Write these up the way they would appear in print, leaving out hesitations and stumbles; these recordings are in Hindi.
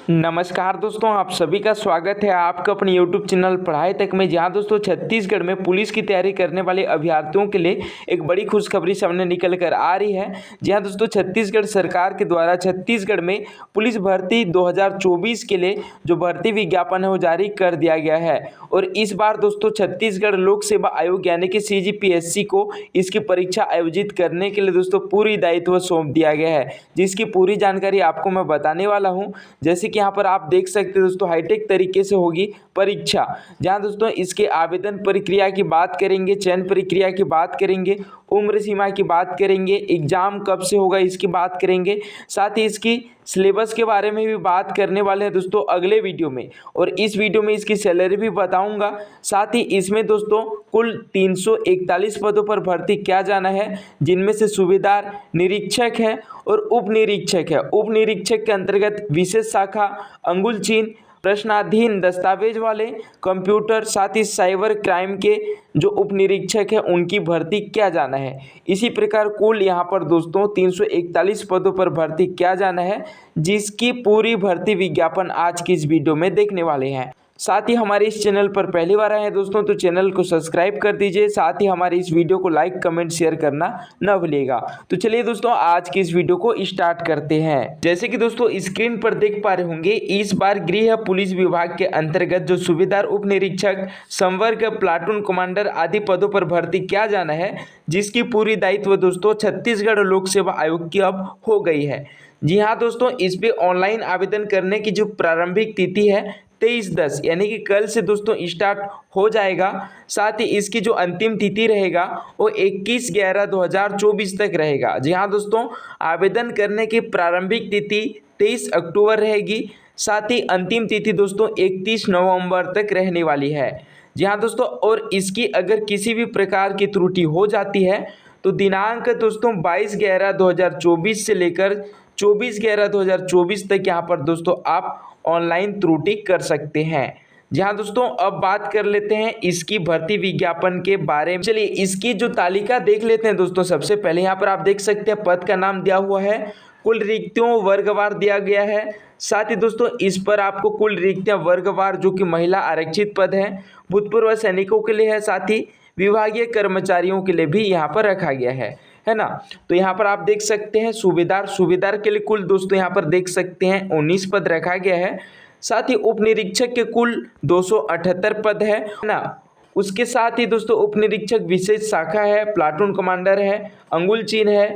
नमस्कार दोस्तों, आप सभी का स्वागत है आपका अपने YouTube चैनल पढ़ाई तक में। जहां दोस्तों छत्तीसगढ़ में पुलिस की तैयारी करने वाले अभ्यर्थियों के लिए एक बड़ी खुशखबरी सामने निकल कर आ रही है। जहां दोस्तों छत्तीसगढ़ सरकार के द्वारा छत्तीसगढ़ में पुलिस भर्ती 2024 के लिए जो भर्ती विज्ञापन है वो जारी कर दिया गया है। और इस बार दोस्तों छत्तीसगढ़ लोक सेवा आयोग यानी कि CGPSC को इसकी परीक्षा आयोजित करने के लिए दोस्तों पूरी दायित्व सौंप दिया गया है, जिसकी पूरी जानकारी आपको मैं बताने वाला हूँ। जैसे कि यहाँ पर आप देख सकते हैं दोस्तों हाईटेक तरीके से होगी परीक्षा। जहाँ दोस्तों इसके आवेदन प्रक्रिया की बात करेंगे, चयन प्रक्रिया की बात करेंगे, उम्र सीमा की बात करेंगे, एग्जाम कब से होगा इसकी बात करेंगे, साथ ही इसकी सिलेबस के बारे में भी बात करने वाले हैं दोस्तों अगले वीडियो में। और इस वीडियो में इसकी सैलरी भी बताऊंगा। साथ ही इसमें दोस्तों कुल 341 पदों पर भर्ती किया जाना है, जिनमें से सूबेदार, निरीक्षक है और उप निरीक्षक है। उप निरीक्षक के अंतर्गत विशेष शाखा, अंगुल चीन, प्रश्नाधीन दस्तावेज वाले, कंप्यूटर, साथ ही साइबर क्राइम के जो उप निरीक्षक है उनकी भर्ती किया जाना है। इसी प्रकार कुल यहाँ पर दोस्तों 341 पदों पर भर्ती किया जाना है, जिसकी पूरी भर्ती विज्ञापन आज की इस वीडियो में देखने वाले हैं। साथ ही हमारे इस चैनल पर पहली बार आए हैं दोस्तों तो चैनल को सब्सक्राइब कर दीजिए। साथ ही हमारी इस वीडियो को लाइक, कमेंट, शेयर करना न भूलिएगा। तो चलिए दोस्तों आज की इस वीडियो को स्टार्ट करते हैं। जैसे कि दोस्तों स्क्रीन पर देख पा रहे होंगे, इस बार गृह पुलिस विभाग के अंतर्गत जो सूबेदार, उप निरीक्षक, संवर्ग, प्लाटून कमांडर आदि पदों पर भर्ती किया जाना है, जिसकी पूरी दायित्व दोस्तों छत्तीसगढ़ लोक सेवा आयोग की अब हो गई है। जी हाँ दोस्तों, इस पे ऑनलाइन आवेदन करने की जो प्रारंभिक तिथि है 23/10 यानी कि कल से दोस्तों स्टार्ट हो जाएगा। साथ ही इसकी जो अंतिम तिथि रहेगा वो 21/11/2024 तक रहेगा। जी हाँ दोस्तों, आवेदन करने की प्रारंभिक तिथि 23 अक्टूबर रहेगी। साथ ही अंतिम तिथि दोस्तों 31 नवंबर तक रहने वाली है। जी हाँ दोस्तों, और इसकी अगर किसी भी प्रकार की त्रुटि हो जाती है तो दिनांक दोस्तों 22/11/2024 से लेकर 24/11/2024 तक यहाँ पर दोस्तों आप ऑनलाइन त्रुटि कर सकते हैं। जहाँ दोस्तों अब बात कर लेते हैं इसकी भर्ती विज्ञापन के बारे में। चलिए इसकी जो तालिका देख लेते हैं दोस्तों। सबसे पहले यहाँ पर आप देख सकते हैं पद का नाम दिया हुआ है, कुल रिक्तियों वर्गवार दिया गया है। साथ ही दोस्तों इस पर आपको कुल रिक्तियां वर्गवार जो कि महिला आरक्षित पद है, भूतपूर्व सैनिकों के लिए है, साथ ही विभागीय कर्मचारियों के लिए भी यहाँ पर रखा गया है ना। तो यहाँ पर आप देख सकते हैं सूबेदार के लिए कुल दोस्तों यहाँ पर देख सकते हैं 19 पद रखा गया है। साथ ही उप निरीक्षक के कुल 278 पद है ना। उसके साथ ही दोस्तों उप निरीक्षक विशेष शाखा है, प्लाटून कमांडर है, अंगुल चीन है,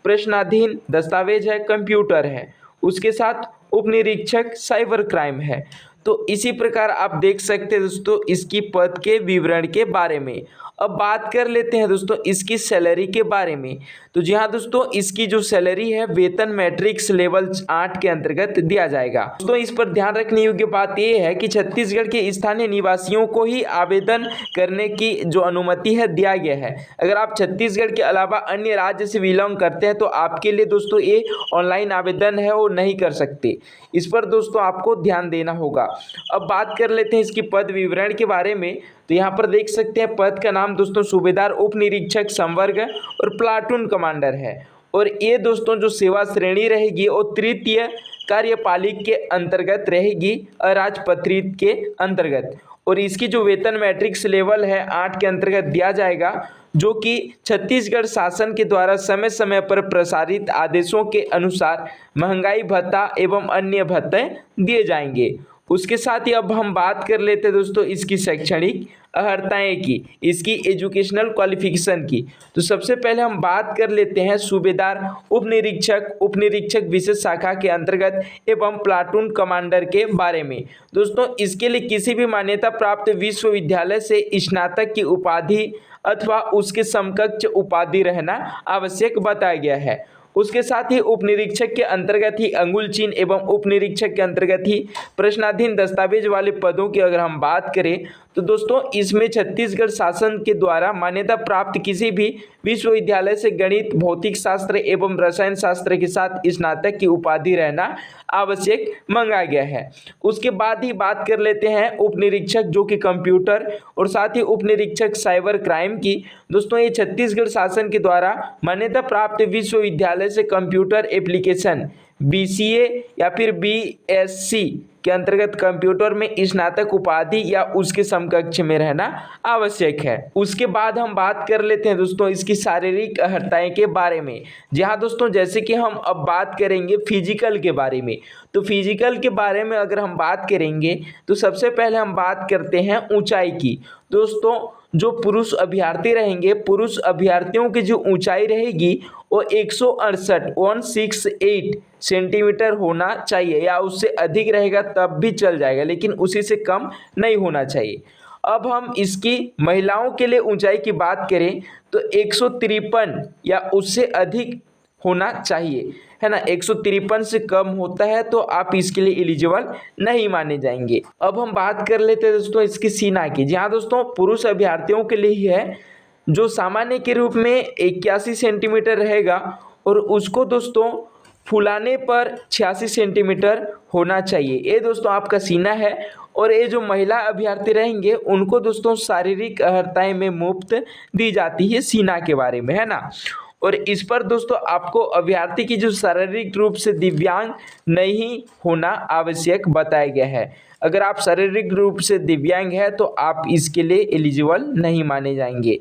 प्रश्नाधीन दस्तावेज है, कंप्यूटर है। उसके साथ उप निरीक्षक साइबर क्राइम है। तो इसी प्रकार आप देख सकते हैं दोस्तों इसकी पद के विवरण के बारे में। अब बात कर लेते हैं दोस्तों इसकी सैलरी के बारे में। तो जी हाँ दोस्तों, इसकी जो सैलरी है वेतन मैट्रिक्स लेवल 8 के अंतर्गत दिया जाएगा। दोस्तों इस पर ध्यान रखने योग्य बात यह है कि छत्तीसगढ़ के स्थानीय निवासियों को ही आवेदन करने की जो अनुमति है दिया गया है। अगर आप छत्तीसगढ़ के अलावा अन्य राज्य से बिलोंग करते हैं तो आपके लिए दोस्तों ये ऑनलाइन आवेदन है वो नहीं कर सकते। इस पर दोस्तों आपको ध्यान देना होगा। अब बात कर लेते हैं इसकी पद विवरण के बारे में। तो यहाँ पर देख सकते हैं पद का नाम दोस्तों सूबेदार, उप निरीक्षक, संवर्ग और प्लाटून कमांडर है। और ये दोस्तों जो सेवा श्रेणी रहेगी वो तृतीय कार्यपालिक के अंतर्गत रहेगी, अराजपत्रित के अंतर्गत। और इसकी जो वेतन मैट्रिक्स लेवल है 8 के अंतर्गत दिया जाएगा, जो कि छत्तीसगढ़ शासन के द्वारा समय समय पर प्रसारित आदेशों के अनुसार महंगाई भत्ता एवं अन्य भत्ते दिए जाएंगे। उसके साथ ही अब हम बात कर लेते हैं दोस्तों इसकी शैक्षणिक अर्हताएं की, इसकी एजुकेशनल क्वालिफिकेशन की। तो सबसे पहले हम बात कर लेते हैं सूबेदार, उप निरीक्षक विशेष शाखा के अंतर्गत एवं प्लाटून कमांडर के बारे में। दोस्तों इसके लिए किसी भी मान्यता प्राप्त विश्वविद्यालय से स्नातक की उपाधि अथवा उसके समकक्ष उपाधि रहना आवश्यक बताया गया है। उसके साथ ही उप निरीक्षक के अंतर्गत ही अंगुल चीन एवं उप निरीक्षक के अंतर्गत ही प्रश्नाधीन दस्तावेज वाले पदों की अगर हम बात करें तो दोस्तों इसमें छत्तीसगढ़ शासन के द्वारा मान्यता प्राप्त किसी भी विश्वविद्यालय से गणित, भौतिक शास्त्र एवं रसायन शास्त्र के साथ स्नातक की उपाधि रहना आवश्यक मांगा गया है। उसके बाद ही बात कर लेते हैं उप निरीक्षक जो कि कंप्यूटर और साथ ही उप निरीक्षक साइबर क्राइम की। दोस्तों ये छत्तीसगढ़ शासन के द्वारा मान्यता प्राप्त विश्वविद्यालय से कंप्यूटर एप्लीकेशन BCA या फिर BSc के अंतर्गत कंप्यूटर में स्नातक उपाधि या उसके समकक्ष में रहना आवश्यक है। उसके बाद हम बात कर लेते हैं दोस्तों इसकी शारीरिक अहर्ताएं के बारे में। जहां दोस्तों जैसे कि हम अब बात करेंगे फिजिकल के बारे में, तो फिजिकल के बारे में अगर हम बात करेंगे तो सबसे पहले हम बात करते हैं ऊंचाई की। दोस्तों जो पुरुष अभ्यर्थी रहेंगे, पुरुष अभ्यर्थियों की जो ऊंचाई रहेगी वो 168 सेंटीमीटर होना चाहिए, या उससे अधिक रहेगा तब भी चल जाएगा, लेकिन उसी से कम नहीं होना चाहिए। अब हम इसकी महिलाओं के लिए ऊंचाई की बात करें तो 153 या उससे अधिक होना चाहिए, है ना। 153 से कम होता है तो आप इसके लिए एलिजिबल नहीं माने जाएंगे। अब हम बात कर लेते हैं दोस्तों इसकी सीना की। जहाँ दोस्तों पुरुष अभ्यर्थियों के लिए ही है, जो सामान्य के रूप में 81 सेंटीमीटर रहेगा और उसको दोस्तों फुलाने पर 86 सेंटीमीटर होना चाहिए। ये दोस्तों आपका सीना है। और ये जो महिला अभ्यर्थी रहेंगे उनको दोस्तों शारीरिक अहर्ताएं में मुफ्त दी जाती है सीना के बारे में, है ना। और इस पर दोस्तों आपको अभ्यर्थी की जो शारीरिक रूप से दिव्यांग नहीं होना आवश्यक बताया गया है। अगर आप शारीरिक रूप से दिव्यांग है तो आप इसके लिए एलिजिबल नहीं माने जाएंगे।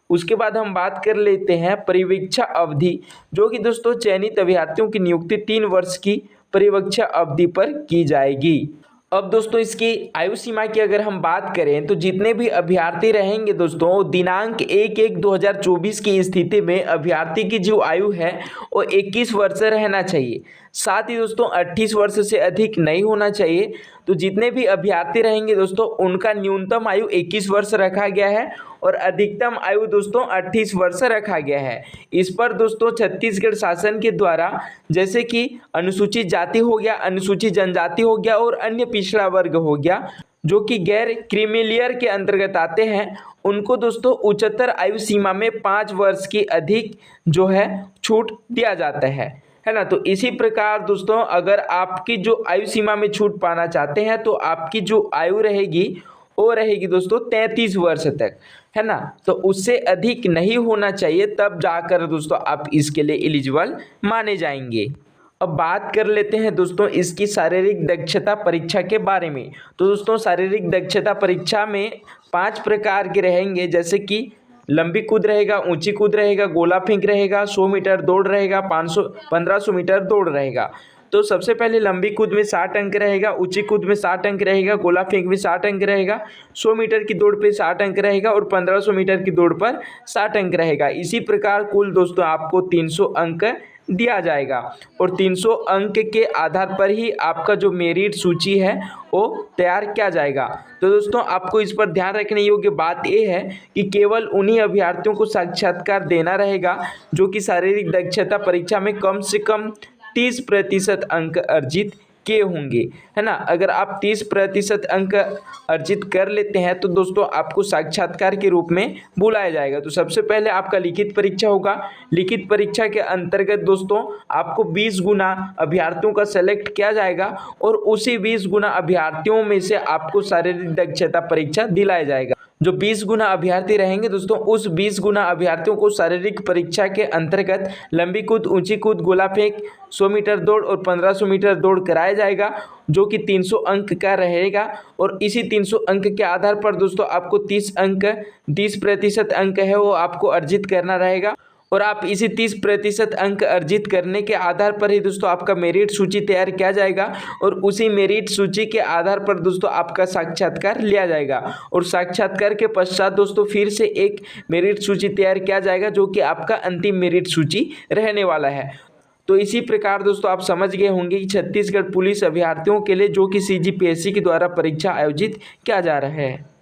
उसके बाद हम बात कर लेते हैं परिवीक्षा अवधि, जो कि दोस्तों चयनित अभ्यर्थियों की नियुक्ति 3 वर्ष की परिवीक्षा अवधि पर की जाएगी। अब दोस्तों इसकी आयु सीमा की अगर हम बात करें तो जितने भी अभ्यर्थी रहेंगे दोस्तों, दिनांक 1/1/2024 की स्थिति में अभ्यर्थी की जो आयु है वो 21 वर्ष रहना चाहिए। साथ ही दोस्तों 28 वर्ष से अधिक नहीं होना चाहिए। तो जितने भी अभ्यर्थी रहेंगे दोस्तों उनका न्यूनतम आयु 21 वर्ष रखा गया है और अधिकतम आयु दोस्तों 28 वर्ष रखा गया है। इस पर दोस्तों छत्तीसगढ़ शासन के द्वारा जैसे कि अनुसूचित जाति हो गया, अनुसूचित जनजाति हो गया और अन्य पिछड़ा वर्ग हो गया, जो कि गैर क्रीमिलियर के अंतर्गत आते हैं, उनको दोस्तों उच्चतर आयु सीमा में 5 वर्ष की अधिक जो है छूट दिया जाता है ना। तो इसी प्रकार दोस्तों अगर आपकी जो आयु सीमा में छूट पाना चाहते हैं तो आपकी जो आयु रहेगी वो रहेगी दोस्तों 33 वर्ष तक, है ना। तो उससे अधिक नहीं होना चाहिए, तब जाकर दोस्तों आप इसके लिए एलिजिबल माने जाएंगे। अब बात कर लेते हैं दोस्तों इसकी शारीरिक दक्षता परीक्षा के बारे में। तो दोस्तों शारीरिक दक्षता परीक्षा में 5 प्रकार के रहेंगे, जैसे कि लंबी कूद रहेगा, ऊंची कूद रहेगा, गोला फेंक रहेगा, 100 मीटर दौड़ रहेगा, 1500 मीटर दौड़ रहेगा। तो सबसे पहले लंबी कूद में 60 अंक रहेगा, ऊंची कूद में 60 अंक रहेगा, गोला फेंक में 60 अंक रहेगा, 100 मीटर की दौड़ पे 60 अंक रहेगा और 1500 मीटर की दौड़ पर 60 अंक रहेगा। इसी प्रकार कुल दोस्तों आपको 300 अंक दिया जाएगा और 300 अंक के आधार पर ही आपका जो मेरिट सूची है वो तैयार किया जाएगा। तो दोस्तों आपको इस पर ध्यान रखने योग्य बात ये है कि केवल उन्हीं अभ्यर्थियों को साक्षात्कार देना रहेगा जो कि शारीरिक दक्षता परीक्षा में कम से कम 30% अंक अर्जित किए होंगे, है ना। अगर आप 30% अंक अर्जित कर लेते हैं तो दोस्तों आपको साक्षात्कार के रूप में बुलाया जाएगा। तो सबसे पहले आपका लिखित परीक्षा होगा। लिखित परीक्षा के अंतर्गत दोस्तों आपको 20 गुना अभ्यर्थियों का सेलेक्ट किया जाएगा और उसी 20 गुना अभ्यर्थियों में से आपको शारीरिक दक्षता परीक्षा दिलाया जाएगा। जो 20 गुना अभ्यर्थी रहेंगे दोस्तों, उस 20 गुना अभ्यर्थियों को शारीरिक परीक्षा के अंतर्गत लंबी कूद, ऊंची कूद, गोला फेंक, 100 मीटर दौड़ और 1500 मीटर दौड़ कराया जाएगा, जो कि 300 अंक का रहेगा। और इसी 300 अंक के आधार पर दोस्तों आपको 30% अंक है वो आपको अर्जित करना रहेगा और आप इसी 30% अंक अर्जित करने के आधार पर ही दोस्तों आपका मेरिट सूची तैयार किया जाएगा और उसी मेरिट सूची के आधार पर दोस्तों आपका साक्षात्कार लिया जाएगा। और साक्षात्कार के पश्चात दोस्तों फिर से एक मेरिट सूची तैयार किया जाएगा जो कि आपका अंतिम मेरिट सूची रहने वाला है। तो इसी प्रकार दोस्तों आप समझ गए होंगे कि छत्तीसगढ़ पुलिस अभ्यर्थियों के लिए जो कि CGPSC के द्वारा परीक्षा आयोजित किया जा रहा है।